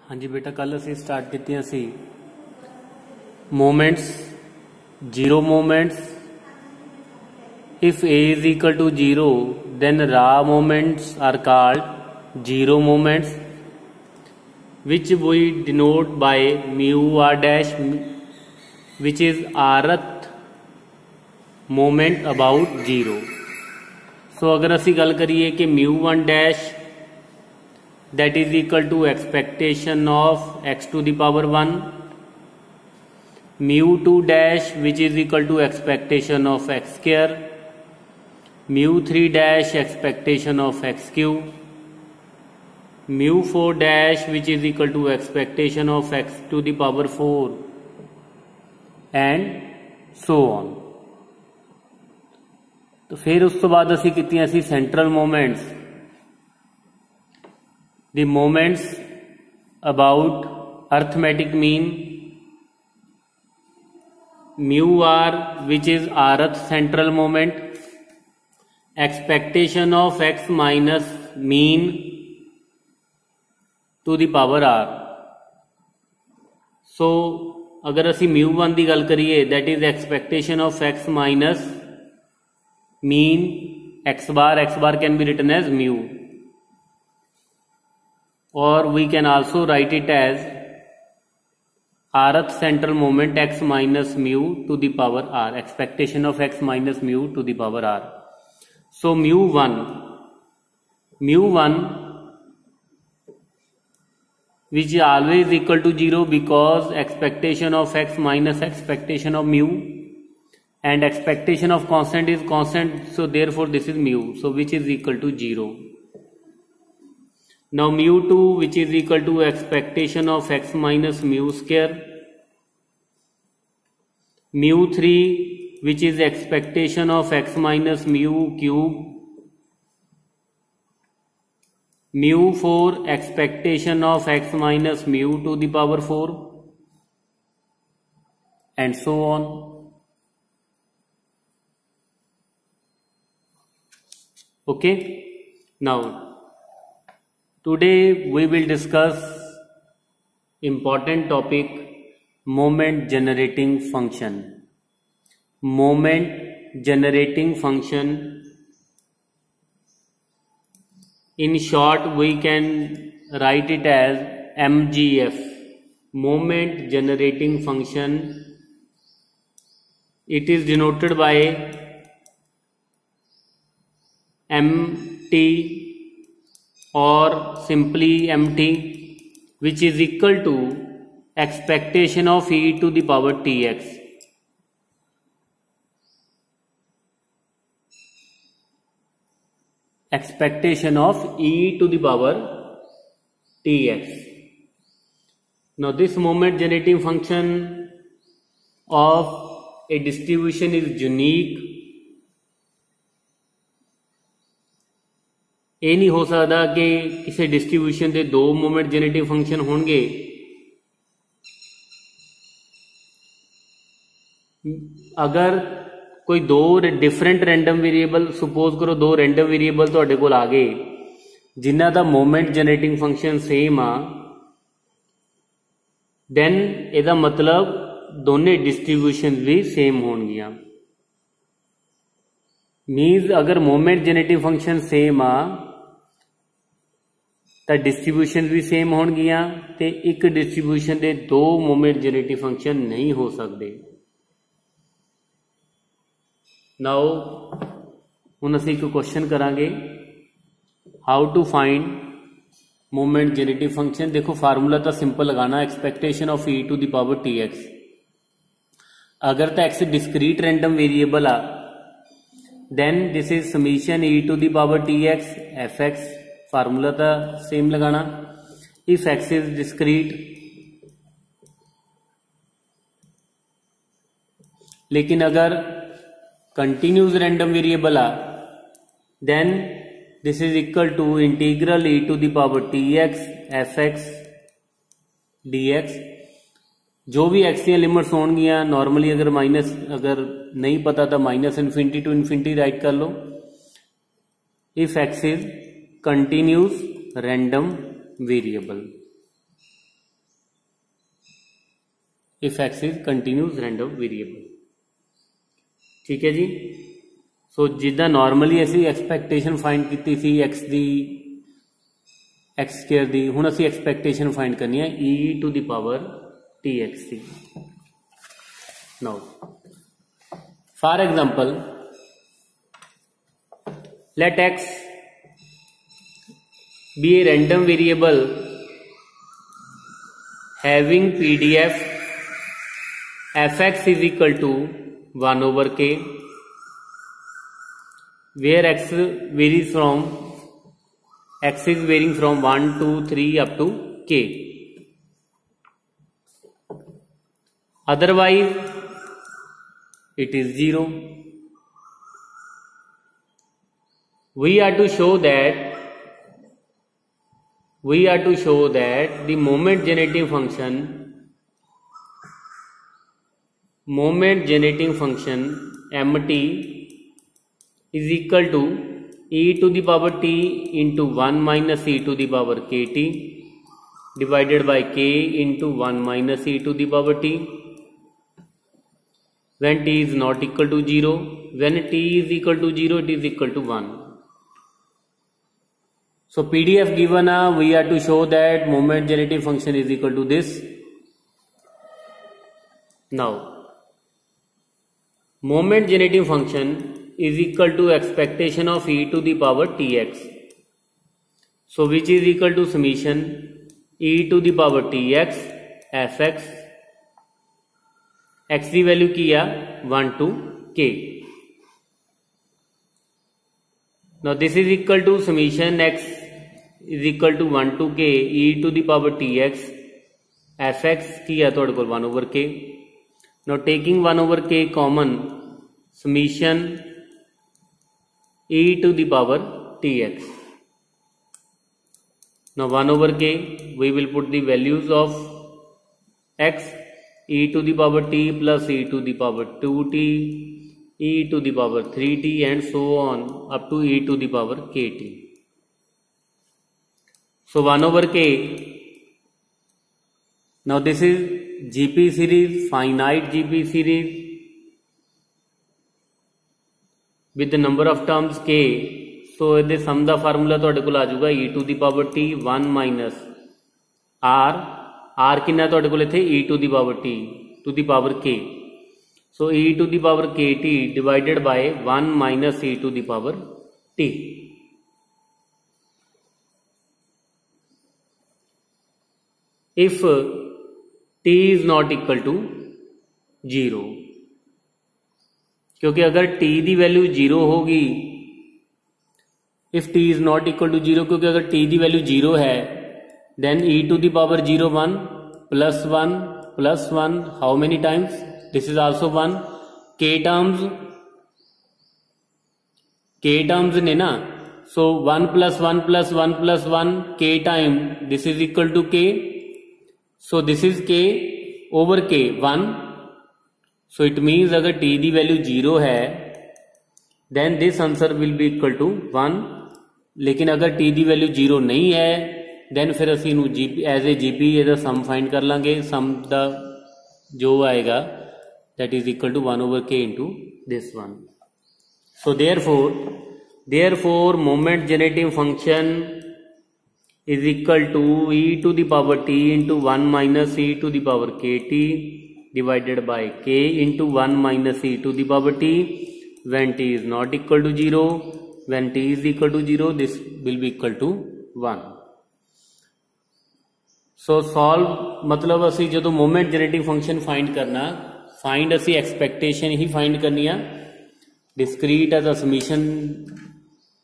हाँ जी बेटा, कल असी स्टार्ट कीतियां सी moments, zero moments. If a is equal to zero then raw moments are called zero moments which we denote by mu r dash which is rth moment about zero. So अगर असी गल करिए कि mu one dash that is equal to expectation of x to the power 1, mu 2 dash which is equal to expectation of x square, mu 3 dash expectation of x cube, mu 4 dash which is equal to expectation of x to the power 4 and so on। तो फिर उस तो बाद असी कीतियां सी central moments, the moments about arithmetic mean mu r which is rth central moment, expectation of x minus mean to the power r। so अगर असी mu वन की गल करिए that is expectation of x minus mean x bar can be written as mu, or we can also write it as rth central moment x minus mu to the power r, expectation of x minus mu to the power r। so mu 1 which is always equal to 0 because expectation of x minus expectation of mu, and expectation of constant is constant, so therefore this is mu, so which is equal to 0। now mu 2 which is equal to expectation of x minus mu square, mu 3 which is expectation of x minus mu cube, mu 4 expectation of x minus mu to the power 4 and so on। okay, now today we will discuss important topic moment generating function। moment generating function, in short we can write it as MGF, moment generating function। it is denoted by MT or simply MT, which is equal to expectation of e to the power tx। expectation of e to the power tx। now this moment generating function of a distribution is unique। ये नहीं हो सकता कि किसी distribution के दो moment generative function होंगे। अगर कोई दो डिफरेंट रैंडम वेरिएबल, सपोज करो दो रैंडम वेरिएबल तुहाडे कोल आ गए जिन्हां दा मोमेंट जेनेरेटिंग फंक्शन सेम आ, देन इहदा मतलब दोने डिस्ट्रीब्यूशन भी सेम होणगियां। मीन्स अगर मोमेंट जेनेरेटिव फंक्शन सेम आ तो डिस्ट्रीब्यूशन भी सेम होणगियां ते एक डिस्ट्रीब्यूशन के दो मोमेंट जेनेरेटिव फंक्शन नहीं हो सकते। नाउ हुण असीं एक क्वेश्चन करांगे, how to find moment generative function. देखो फार्मूला तो सिंपल लगाना, expectation of e to the power t x. अगर तो एक्स डिस्क्रीट रैंडम वेरिएबल आ then this is summation e to the power t x f x, formula तो same लगाना। If x is discrete, लेकिन अगर continuous random variable आ then this is equal to integral e to the power t x f x D x. जो भी x दी limits होणगियां normally अगर माइनस, अगर नहीं पता तो minus infinity to infinity write कर लो। If x is continuous random variable. if x is continuous random variable। ठीक है जी। सो जिदा नॉर्मली असी एक्सपैक्टेशन फाइंड की थी एक्स दी एक्स स्केयर दी, हुण असी एक्सपैक्टेशन फाइंड करनी है e to the power t x दी। Now for example let x be a random variable having PDF fx is equal to 1 over k, where x varies from x is varying from 1 to 3 up to k, otherwise it is 0। we are to show that the moment generating function mt is equal to e to the power t into 1 minus e to the power kt divided by k into 1 minus e to the power t when t is not equal to 0। when t is equal to 0 it is equal to 1। so PDF given we are to show that moment generating function is equal to this। now moment generating function is equal to expectation of e to the power tx, so which is equal to summation e to the power tx fx, x की value किया 1 to k। now this is equal to summation x is equal to 1 to k e to the power tx fx किया थोड़े को 1 over k। now taking 1 over k common, summation e to the power tx। now 1 over k we will put the values of x, e to the power t plus e to the power 2t, e to the power 3t and so on up to e to the power kt। so 1 over k, now this is GP series, finite GP series with the number of terms k। so the sum the formula ਤੁਹਾਡੇ ਕੋਲ ਆ ਜਾਊਗਾ e to the power t 1 minus r ਕਿੰਨਾ ਤੁਹਾਡੇ ਕੋਲ ਇੱਥੇ e to the power t to the power k, so e to the power kt divided by 1 minus e to the power t। if t is not equal to 0, क्योंकि अगर t की value 0 होगी, if t is not equal to 0, क्योंकि अगर t की value 0 है then e to the power 0 1 plus 1 how many times, this is also 1। k terms ने ना, so 1 plus 1 plus 1 plus 1 k time this is equal to k, so this is k over k 1। So it means अगर t की value 0 है then this answer will be equal to 1, लेकिन अगर t की value 0 नहीं है then फिर असी एज ए जीपी ਇਹਦਾ सम फाइंड कर लांगे। सम ਦਾ जो आएगा that is equal to 1 over k into this one. So therefore moment generating function is equal to e to the power t into 1 minus e to the power kt divided by k into 1 minus e to the power t when t is not equal to 0। when t is equal to 0 this will be equal to 1। So solve मतलब असी जो moment generating function find करना, find असी एक्सपैक्टेशन ही find करनी है, discrete as a summation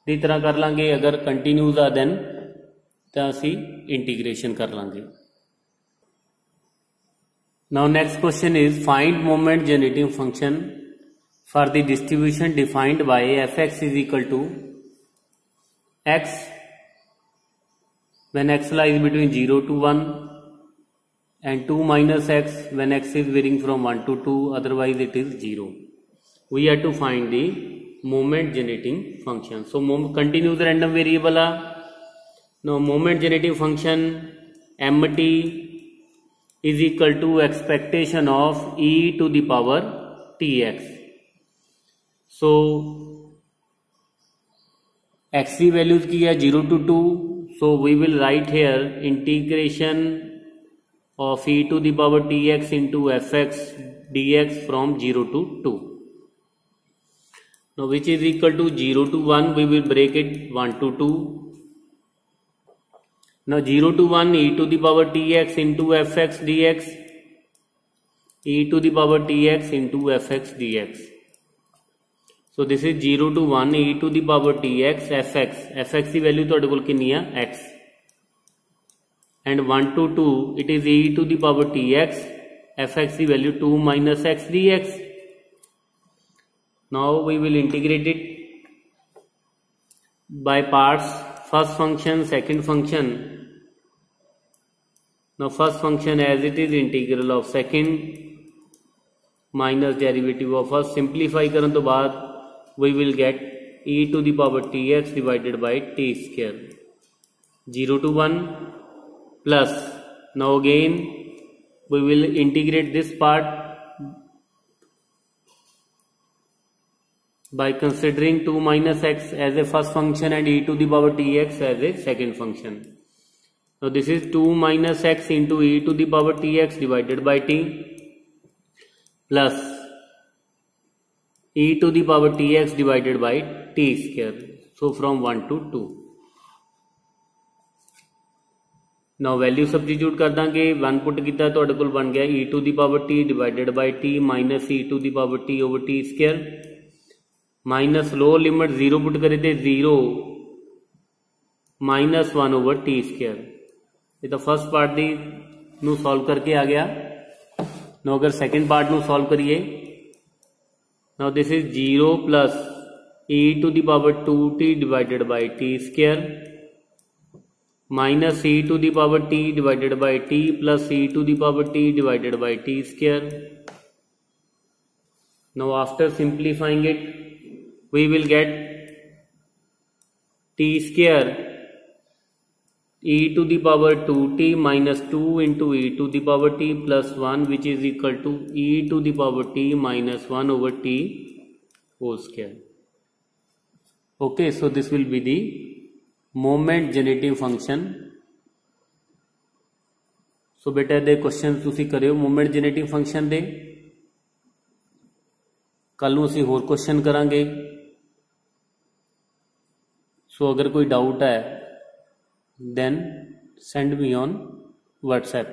की तरह कर लांगे, अगर कंटिन्यूज आ देन तो असी इंटीग्रेशन कर लांगे। Now next question is find moment generating function for the distribution defined by f x is equal to x when x lies between 0 to 1 and 2 minus x when x is varying from 1 to 2, otherwise it is 0। we have to find the moment generating function। so continuous random variable now moment generating function mt is equal to expectation of e to the power tx. So x की values की है 0 to 2. So we will write here integration of e to the power tx into fx dx from 0 to 2. Now which is equal to 0 to 1, we will break it 1 to 2. Now 0 to 1 e to the power tx into fx dx, e to the power tx into fx dx. So this is 0 to 1 e to the power tx fx की value ਤੁਹਾਡੇ ਕੋਲ कितनी है x, and 1 to 2 it is e to the power tx fx की value 2 minus x dx. Now we will integrate it by parts. First function, second function. Now first function as it is integral of second minus derivative of first. Simplify करने तो बाद we will get e to the power tx divided by t square. 0 to 1 plus. Now again we will integrate this part by considering 2 minus x as a first function and e to the power tx as a second function. So this is 2 minus x into e to the power tx divided by t plus e to the power tx divided by t square. So from 1 to 2. Now value substitute कर Dange. 1 put किया तो कोल बन गया e to the power t divided by t minus e to the power t over t square. Minus lower limit 0 put करे थे 0 minus 1 over T square. ये तो first part दी नू सॉल्व करके आ गया. नो अगर सेकंड पार्ट नू solve करिए. Now this is 0 plus e to the power 2t divided by t square minus e to the power t divided by t plus e to the power t divided by t square. Now after simplifying it we will get t square e to the power 2t minus 2 into e to the power t plus 1 which is equal to e to the power t minus 1 over t whole square. Okay, so this will be the moment generative function. So बेटा दे question तुसी करियो moment generative function दे. कल नूं असीं होर question करांगे. सो अगर कोई डाउट है then send me on WhatsApp.